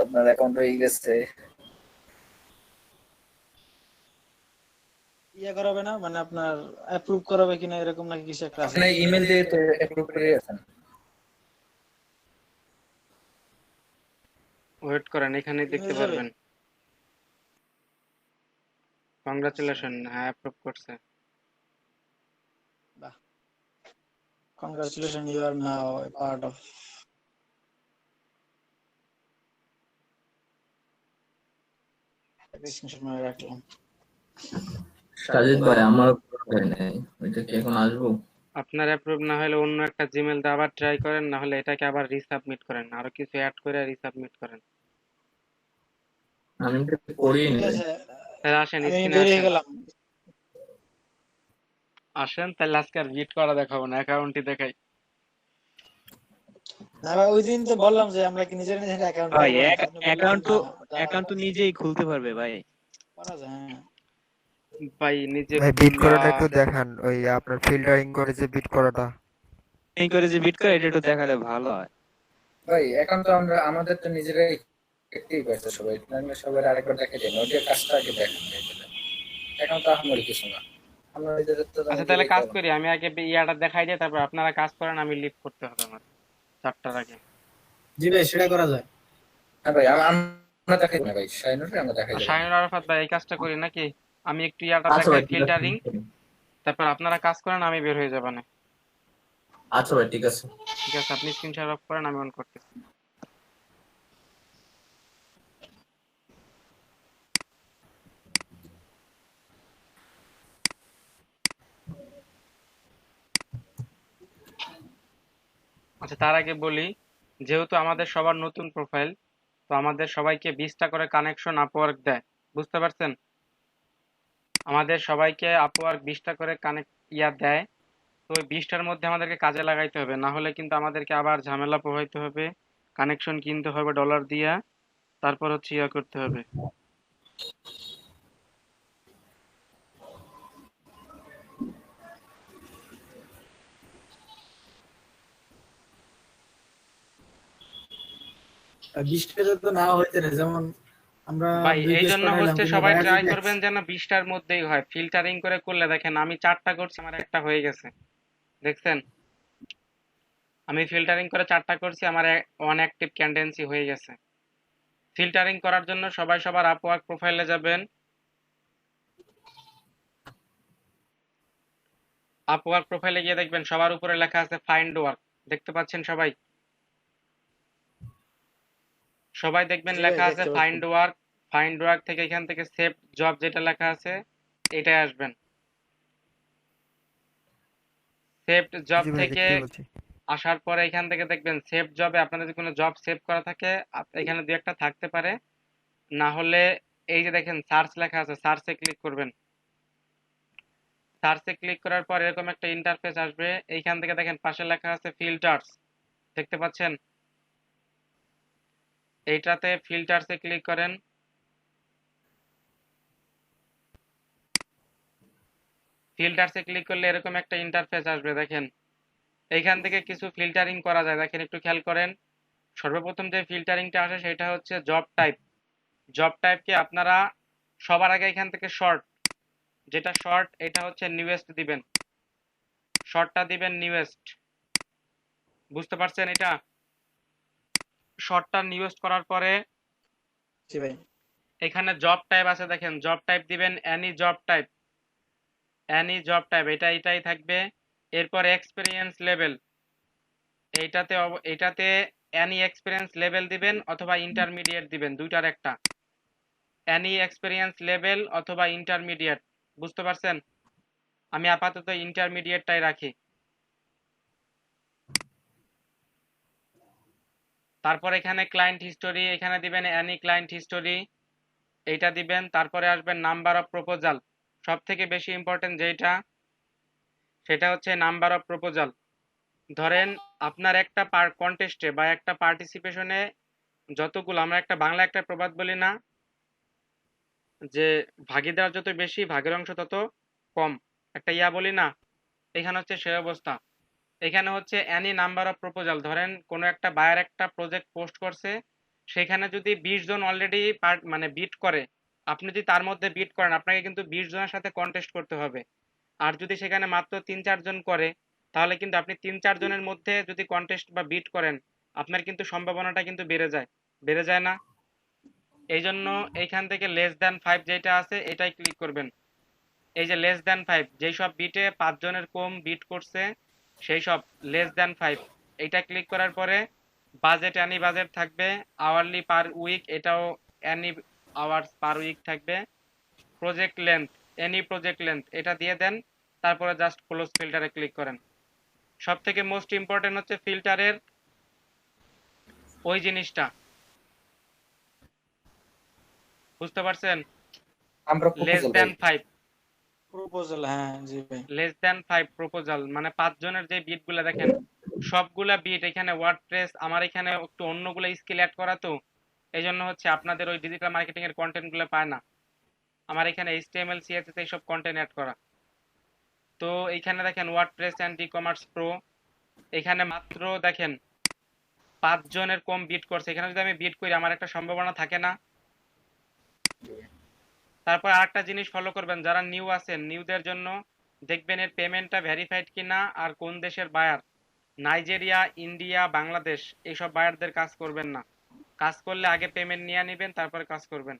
আপনার অ্যাকাউন্ট হয়ে গেছে। ইয়া করাবে না, মানে আপনার অ্যাপ্রুভ করাবে কিনা এরকম নাকি কিছু একটা আছে? আপনি ইমেল দিয়ে তো অ্যাপ্রুভ করে আছেন। ওয়েট করেন, এখানেই দেখতে পারবেন। কংগ্রাচুলেশন, হ্যাঁ অ্যাপ্রুভ করছে। বাহ, congratulation, you are now a part of. Screenshot মেরে রাখলাম। সাজিদ ভাই আমার হয় নাই, ওইটা কি এখন আসবো? আপনার অ্যাপ্রুভ না হলে অন্য একটা জিমেল দিয়ে আবার ট্রাই করেন, না হলে এটাকে আবার রিসাবমিট করেন, আরো কিছু অ্যাড করে রিসাবমিট করেন। আমি করি ঠিক নি। আছে, তাহলে আসেন, আমি স্ক্রিনে বেরিয়ে আসেন। গেলাম। আসেন তাহলে আজকে আর বিট করা দেখাবো না, অ্যাকাউন্টই দেখাই। না ভাই, ওই দিন তো বললাম যে আমরা কি নিজের নিজের অ্যাকাউন্ট ভাই করব না, অ্যাকাউন্ট তো নিজেই খুলতে পারবে ভাই। করা যায়। ভাই নিজে ভাই বিট করাটা একটু দেখান, ওই আপনার ফিল্টারিং করে যে বিট করাটা। এই করে যে বিট করে এটা একটু দেখালে ভালো হয় ভাই এখন তো আমরা আমাদের তো নিজেরাই দেখতেই পাইছে সবাই, আমরা সবাই আরেকবার দেখে দেন, ওইটা কাজটা আগে দেখেন। এখন তো আমারই কিছু না, আমরা নিজেদের তো আচ্ছা তাহলে কাজ করি, আমি আগে ইয়াটা দেখাই দিই, তারপর আপনারা কাজ করেন, আমি লিভ করতে হবে আমার 4টার আগে। জি ভাই, সেটা করা যায়। হ্যাঁ ভাই, আমরা দেখাই না ভাই, শাইনুরে আমরা দেখাই দেব। শাহিনুর আরাফাত ভাই, এই কাজটা করি নাকি? আমি একটু ইয়াটা আচ্ছা ভাই দেখাই, ঠিক আছে। ফিল্টারিং, তারপর আপনারা কাজ করেন, আমি বের হয়ে যাবেন। আচ্ছা ভাই ঠিক আছে। ঠিক আছে, আপনি স্ক্রিনশট অফ করেন, আমি অন করতেছি। আচ্ছা তার আগে বলি, যেহেতু আমাদের সবার নতুন প্রোফাইল, তো আমাদের সবাইকে 20টা করে কানেকশন আপওয়ার্ক দেয়, বুঝতে পারছেন? আমাদের সবাইকে আপওয়ার্ক 20টা করে কানেক্ট দেয়। তো ওই 20টার মধ্যে আমাদেরকে কাজে লাগাইতে হবে, না হলে কিন্তু আমাদেরকে আবার ঝামেলা পোহাইতে হবে, কানেকশন কিনতে হবে ডলার দিয়া, তারপর হচ্ছে ইয়া করতে হবে। আর 20 টাকা তো না হইতে না, যেমন আমরা ভাই 2 এই পেজ জন্য পাঠাইলাম, হচ্ছে কিন্তু সবাই ভাইয়া ট্রাই যদি করবেন যেন 20টার মধ্যেই হয়। ফিল্টারিং করে করলে দেখেন আমি 4টা করছি, আমার একটা হয়ে গেছে, দেখছেন? আমি ফিল্টারিং করে 4টা করছি, আমার অন অ্যাক্টিভ ক্যান্ডেন্সি হয়ে গেছে। ফিল্টারিং করার জন্য সবাই সবার আপওয়ার্ক প্রোফাইলে যাবেন। আপওয়ার্ক প্রোফাইলে গিয়ে দেখবেন সবার উপরে লেখা আছে ফাইন্ড ওয়ার্ক, দেখতে পাচ্ছেন সবাই? সবাই দেখবেন জি ভাই লেখা আছে দেখতে পাচ্ছি। Find work. ফাইন্ড ওয়ার্ক থেকে এখান থেকে সেভ জব যেটা লেখা আছে এটাই আসবেন। সেভড জব জি ভাই থেকে দেখতে পাচ্ছি। আসার পরে এখান থেকে দেখবেন সেভ জবে আপনাদের যদি কোনো জব সেভ করা থাকে এখানে দু একটা থাকতে পারে, না হলে এই যে দেখেন সার্চ লেখা আছে, সার্চে ক্লিক করবেন। সার্চে ক্লিক করার পর এরকম একটা ইন্টারফেস আসবে। এইখান থেকে দেখেন পাশে লেখা আছে ফিল্টার্স, দেখতে পাচ্ছেন? এইটাতে ফিল্টার্সে ক্লিক করেন। ফিল্টার্সে ক্লিক করলে এরকম একটা ইন্টারফেস আসবে, দেখেন এইখান থেকে কিছু ফিল্টারিং করা যায়, দেখেন একটু খেয়াল করেন। সর্বপ্রথম যে ফিল্টারিংটা আসে সেটা হচ্ছে জব টাইপ। জব টাইপকে আপনারা সবার আগে এখান থেকে শর্ট, যেটা শর্ট এটা হচ্ছে নিউয়েস্ট দিবেন, শর্টটা দিবেন নিউয়েস্ট, বুঝতে পারছেন? এটা শর্টটা নিউয়েস্ট করার পরে জি ভাই। এখানে জব টাইপ আছে, দেখেন জব টাইপ দিবেন any job type, any job type এটাই থাকবে। এরপর এক্সপিরিয়েন্স লেভেল, এইটাতে এনি এক্সপিরিয়েন্স লেভেল দিবেন অথবা ইন্টারমিডিয়েট দিবেন, দুইটার একটা। এনি এক্সপিরিয়েন্স লেভেল অথবা ইন্টারমিডিয়েট, বুঝতে পারছেন? আমি আপাতত ইন্টারমিডিয়েটটাই রাখি। তারপর এখানে ক্লায়েন্ট হিস্টোরি, এখানে দিবেন এনি ক্লায়েন্ট হিস্টোরি, এইটা দিবেন। তারপরে আসবেন নাম্বার অফ প্রপোজাল, সব থেকে বেশি ইম্পর্টেন্ট যেটা সেটা হচ্ছে নাম্বার অফ প্রপোজাল। ধরেন আপনার একটা কন্টেস্টে বা একটা পার্টিসিপেশনে যতগুলো, আমরা একটা বাংলা একটা প্রবাদ বলি না যে ভাগীদার যত বেশি ভাগের অংশ তত কম, একটা ইয়া বলি না? এখানে হচ্ছে সেই অবস্থা। এখানে হচ্ছে এনি নাম্বার অফ প্রপোজাল, ধরেন কোনো একটা বায়ার একটা প্রজেক্ট পোস্ট করছে, সেখানে যদি 20 জন অলরেডি মানে বিট করে, আপনি যদি তার মধ্যে বিট করেন আপনাকে কিন্তু 20 জনের সাথে কন্টেস্ট করতে হবে। আর যদি সেখানে মাত্র 3-4 জন করে, তাহলে কিন্তু আপনি 3-4 জনের মধ্যে যদি কন্টেস্ট বা বিট করেন আপনার কিন্তু সম্ভাবনাটা কিন্তু বেড়ে যায় না? এই জন্য এইখান থেকে লেস দ্যান 5 যেটা আছে এটাই ক্লিক করবেন। এই যে লেস দ্যান 5, যেই সব বিটে 5 জনের কম বিট করছে সেই সব লেস দ্যান 5, এইটা ক্লিক করার পরে বাজেট এনি বাজেট থাকবে, আওয়ারলি পার উইক এটাও এনি আওয়ার্স পার উইক থাকবে। Project length any project length এটা দিয়ে দেন, তারপরে জাস্ট ক্লোজ ফিল্টারে ক্লিক করেন। সব থেকে মোস্ট ইম্পর্টেন্ট হচ্ছে ফিল্টারের ওই জিনিসটা, বুঝতে পারছেন? আমরা লেস প্রপোজাল দ্যান ভাই 5, প্রপোজাল, হ্যাঁ জি ভাই। লেস দ্যান 5 প্রপোজাল মানে 5 জনের যে বিটগুলো দেখেন সবগুলা বিট এখানে ওয়ার্ডপ্রেস, আমার এখানে একটু অন্যগুলো স্কিল অ্যাড করা, তো এই জন্য হচ্ছে আপনাদের ওই ডিজিটাল মার্কেটিং এর কন্টেন্ট গুলো পায় না। আমার এখানে HTML CSS এইসব কন্টেন্ট অ্যাড করা। তো এইখানে দেখেন WordPress and ecommerce pro, এখানে মাত্র দেখেন 5 জনের কম বিট করছে, এখানে যদি আমি বিট করি আমার একটা সম্ভাবনা থাকে না? তারপর আরেকটা জিনিস ফলো করবেন, যারা নিউ আছেন নিউদের জন্য দেখবেন এর পেমেন্টটা ভেরিফাইড কিনা আর কোন দেশের বায়ার। নাইজেরিয়া, ইন্ডিয়া, বাংলাদেশ এইসব বায়ারদের কাজ করবেন না, কাজ করলে আগে পেমেন্ট নিয়ে নেবেন তারপরে কাজ করবেন।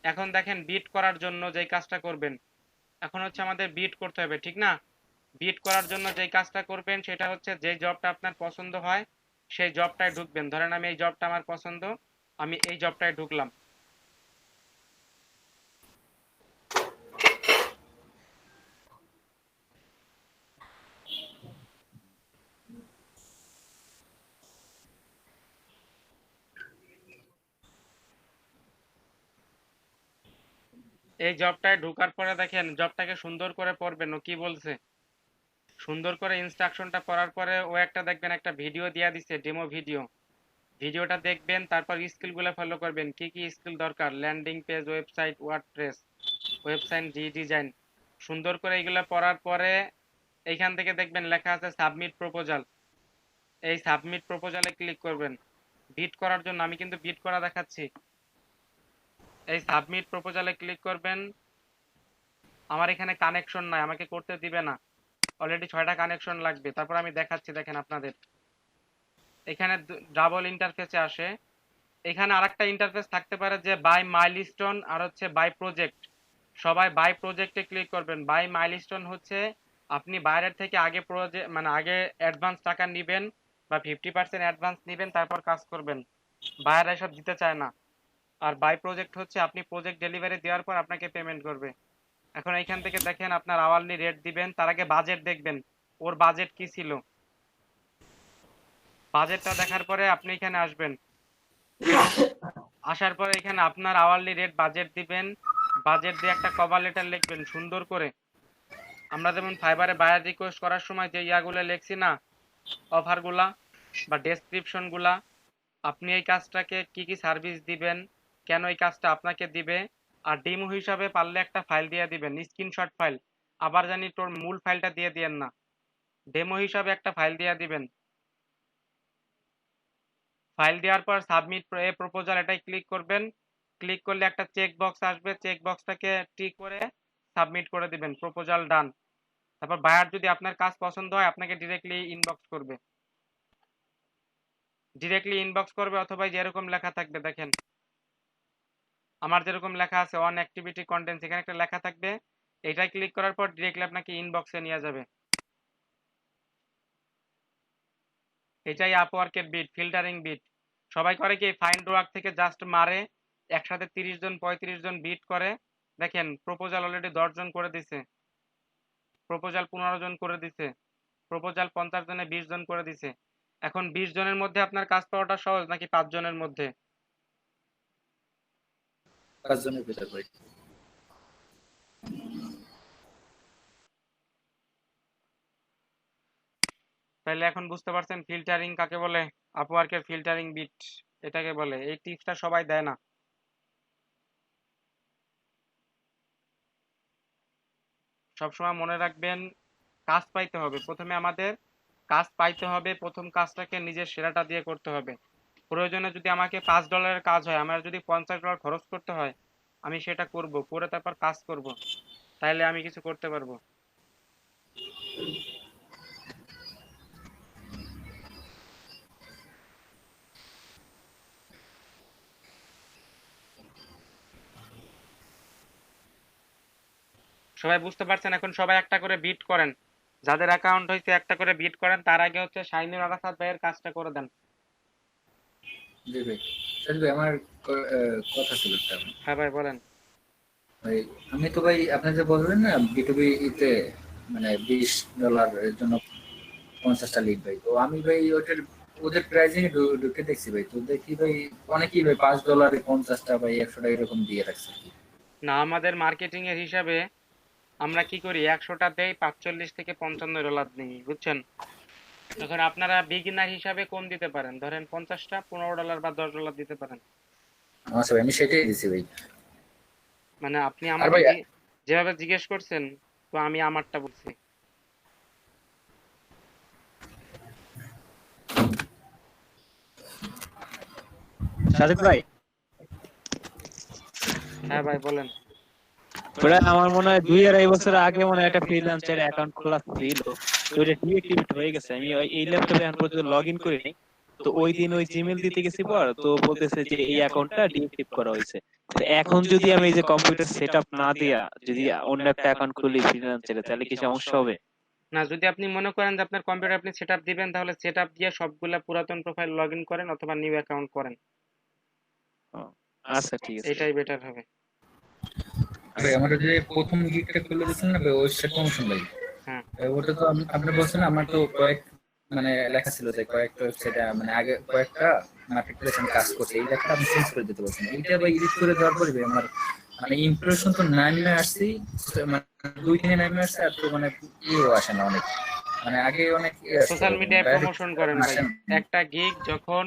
এখন দেখেন বিট করার জন্য যেই কাজটা করবেন, এখন হচ্ছে আমাদের বিট করতে হবে, ঠিক না? বিট করার জন্য যেই কাজটা করবেন সেটা হচ্ছে যে জবটা আপনার পছন্দ হয় সেই জবটায় ঢুকবেন। ধরেন আমি এই জবটা আমার পছন্দ, আমি এই জবটায় ঢুকলাম। এই জবটায় ঢোকার পরে দেখেন জবটাকে সুন্দর করে পড়বেন ও কি বলছে। সুন্দর করে ইনস্ট্রাকশনটা পড়ার পরে ও একটা দেখবেন একটা ভিডিও দিয়া দিছে, ডেমো ভিডিও। ভিডিওটা দেখবেন, তারপর স্কিলগুলো ফলো করবেন। কি কি স্কিল দরকার? Landing page, website, WordPress, website design. সুন্দর করে এগুলো পড়ার পরে এইখান থেকে দেখবেন লেখা আছে সাবমিট প্রপোজাল। এই সাবমিট প্রপোজালে ক্লিক করবেন। বিট করার জন্য আমি কিন্তু বিট করা দেখাচ্ছি। এই সাবমিট প্রপোজালে ক্লিক করবেন। আমার এখানে কানেকশন নাই, আমাকে করতে দিবে না। অলরেডি 6টা কানেকশন লাগবে। তারপর আমি দেখাচ্ছি, দেখেন আপনাদের এখানে ডাবল ইন্টারফেসে আসে। এখানে আরেকটা ইন্টারফেস থাকতে পারে যে বাই মাইলস্টোন আর হচ্ছে বাই প্রজেক্ট। সবাই বাই প্রজেক্টে ক্লিক করবেন। বাই মাইলস্টোন হচ্ছে আপনি বাইরের থেকে আগে প্রজেক্ট মানে আগে অ্যাডভান্স টাকা নেবেন বা 50% অ্যাডভান্স নেবেন, তারপর কাজ করবেন। বাইরে এসব দিতে চায় না। আর বাই প্রজেক্ট হচ্ছে আপনি প্রজেক্ট ডেলিভারি দেওয়ার পর আপনাকে পেমেন্ট করবে। এখন এইখান থেকে দেখেন আপনার আওয়ারলি রেট দিবেন, তার আগে বাজেট দেখবেন ওর বাজেট কি ছিল। বাজেটটা দেখার পরে আপনি এখানে আসবেন। আসার পরে এখানে আপনার আওয়ারলি রেট বাজেট দিবেন। বাজেট দিয়ে একটা কভার লেটার লিখবেন সুন্দর করে। আমরা যেমন ফাইবারে বায়ার রিকোয়েস্ট করার সময় যে ইয়াগুলো লিখছি না, অফারগুলা বা ডেসক্রিপশনগুলা, আপনি এই কাজটাকে কি কি সার্ভিস দিবেন, কেন এই কাজটা আপনাকে দিবে, আর ডেমো হিসাবে পারলে একটা ফাইল দিয়ে দিবেন, স্ক্রিনশট ফাইল। আবার জানি তোর মূল ফাইলটা দিয়ে দিয়েন না, ডেমো হিসাবে একটা ফাইল দিয়ে দিবেন। ফাইল দেওয়ার পর সাবমিট এ প্রপোজাল এটাই ক্লিক করবেন। ক্লিক করলে একটা চেক বক্স আসবে, চেক বক্সটাকে টিক করে সাবমিট করে দিবেন, প্রপোজাল ডান। তারপর বায়ার যদি আপনার কাজ পছন্দ হয় আপনাকে ডিরেক্টলি ইনবক্স করবে, অথবা যেরকম লেখা থাকবে দেখেন আমার যেরকম লেখা আছে অন অ্যাক্টিভিটি কন্টেন্ট, এখানে একটা লেখা থাকবে, এটাই ক্লিক করার পর ডিরেক্টলি আপনাকে ইনবক্সে নিয়ে যাবে। এটাই আপওয়ার্কের বিট, ফিল্টারিং বিট। সবাই করে কি ফাইন্ড ওয়ার্ক থেকে জাস্ট মারে, একসাথে 30 জন 35 জন বিট করে। দেখেন প্রপোজাল অলরেডি 10 জন করে দিছে, প্রপোজাল 15 জন করে দিছে, প্রপোজাল 50 জনে 20 জন করে দিছে। এখন 20 জনের মধ্যে আপনার কাজ পাওয়াটা সহজ নাকি 5 জনের মধ্যে? 5 জনের ভিতরে ভাই। তাহলে এখন বুঝতে পারছেন ফিল্টারিং কাকে বলে, আপওয়ার্কের ফিল্টারিং বিট এটাকে বলে। এই টিপসটা সবাই দেয় না। সবসময় মনে রাখবেন কাজ পাইতে হবে, প্রথমে আমাদের কাজ পাইতে হবে, প্রথম কাজটাকে নিজের সেরাটা দিয়ে করতে হবে। প্রয়োজনে যদি আমাকে $5 কাজ হয়, আমার যদি $50 খরচ করতে হয়, আমি সেটা করব, করে তারপর কাজ করব, তাইলে আমি কিছু করতে পারবো। সবাই বুঝতে পারছেন? এখন সবাই একটা করে বিট করেন, যাদের অ্যাকাউন্ট হয়েছে একটা করে বিট করেন। তার আগে হচ্ছে শাহিনুর আরাফাত ভাইয়ের কাজটা করে দেন। জি ভাই। সাজিদ ভাই আমার কথা ছিল একটা। হ্যাঁ ভাই বলেন। ভাই আমি তো ভাই আপনি যে বললেন না বিটুবি তে মানে $20 এর জন্য 50টা লিড ভাই, তো আমি ভাই ওদের প্রাইজিং ঢুকে দেখছি ভাই, তো দেখি ভাই অনেকেই ভাই $5 50টা ভাই 100টা এরকম দিয়ে রাখছে। না, আমাদের মার্কেটিং এর হিসাবে আমরা কি করি, 100টা দেই, $45 থেকে $55 নিই, বুঝছেন? এখন আপনারা বিগিনার হিসাবে কম দিতে পারেন, ধরেন 50টা $15 বা $10 দিতে পারেন। আচ্ছা ভাই আমি সেটাই দিছি ভাই। মানে আপনি আর আমাকে ভাই যেভাবে জিজ্ঞেস করছেন, তো আমি আমারটা বলছি। সাজিদ ভাই, হ্যাঁ ভাই বলেন। ওটা আমার মনে হয় 2-2.5 বছর আগে মনে হয় একটা ফ্রিল্যান্সার অ্যাকাউন্ট খোলা ছিল, তো ওটা ডিএক্টিভেট হয়ে গেছে। আমি এই ল্যাপটপে এখন পর্যন্ত লগ ইন করিনি। তো ওই দিন ওই জিমেল দিতে গেছি পর, তো বলতেছে যে এই অ্যাকাউন্টটা ডিএক্টিভ করা হয়েছে। তো এখন যদি আমি এই যে কম্পিউটার সেটআপ না দিয়া যদি অন্য একটা অ্যাকাউন্ট খুলি ফ্রিল্যান্সারে, তাহলে কি সমস্যা হবে? না, যদি আপনি মনে করেন যে আপনার কম্পিউটার আপনি সেটআপ দিবেন, তাহলে সেটআপ দিয়ে সবগুলা পুরাতন প্রোফাইল লগ ইন করেন অথবা নিউ অ্যাকাউন্ট করেন, আচ্ছা ঠিক আছে, এটাই বেটার হবে। ভাই আমরা যে প্রথম গিগটা খুলে দিয়েছিলাম না ভাই, ওয়েবসাইট প্রমোশন ভাই, হ্যাঁ ওটা তো আপনি বলছেন আমার তো কয়েক মানে লেখা ছিল যে কয়েকটা ওয়েবসাইটে মানে আগে কয়েকটা মার্কেট প্লেস আমি কাজ করছি, এই লেখাটা আমি চেঞ্জ করে দিতে বলছেন। এইটা ভাই এডিট করে দেওয়ার পরে ভাই আমার মানে ইমপ্রেশন তো 9 আসছি, মানে 2-3 আসছে, আর তো মানে ইও আসে না অনেক, মানে আগে অনেক সোশ্যাল মিডিয়ায় প্রমোশন করেন ভাই। একটা গিগ যখন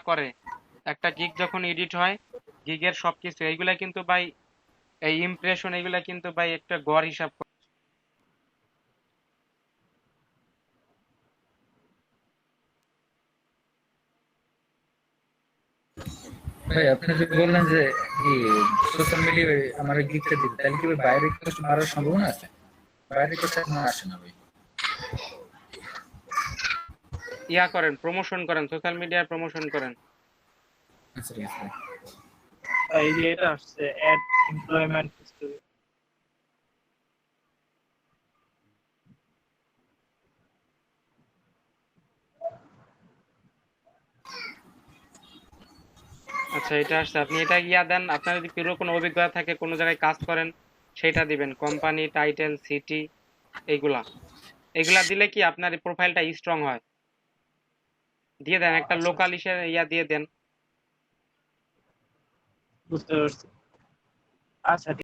করে, একটা গিগ যখন এডিট হয়, গিগের সবকিছু এইগুলা কিন্তু ভাই, এই ইমপ্রেশন এইগুলা কিন্তু ভাই একটা গড় হিসাব ভাই আপনি যে বললেন যে সোশ্যাল মিডিয়ায় আমার গিগটা দিতে, তাহলে কি ভাই বাইরে কিছু বাড়ার সম্ভাবনা আছে? বাইরে কিছু এখন আসে না ভাই। করেন, প্রমোশন করেন, সোশ্যাল মিডিয়ায় প্রমোশন করেন। আচ্ছা ঠিক আছে। এই যে এটা আসছে অ্যাড এমপ্লয়মেন্ট হিস্টরি। আচ্ছা এটা আসছে, আপনি এটা দেন। আপনার যদি পুরো কোনো অভিজ্ঞতা থাকে, কোনো জায়গায় কাজ করেন, সেটা দিবেন। কোম্পানি, টাইটেল, সিটি, এইগুলা এগুলা দিলে কি আপনার প্রোফাইলটা স্ট্রং হয়। দিয়ে দেন একটা লোকাল দিয়ে দেন। বুঝতে পারছি। আচ্ছা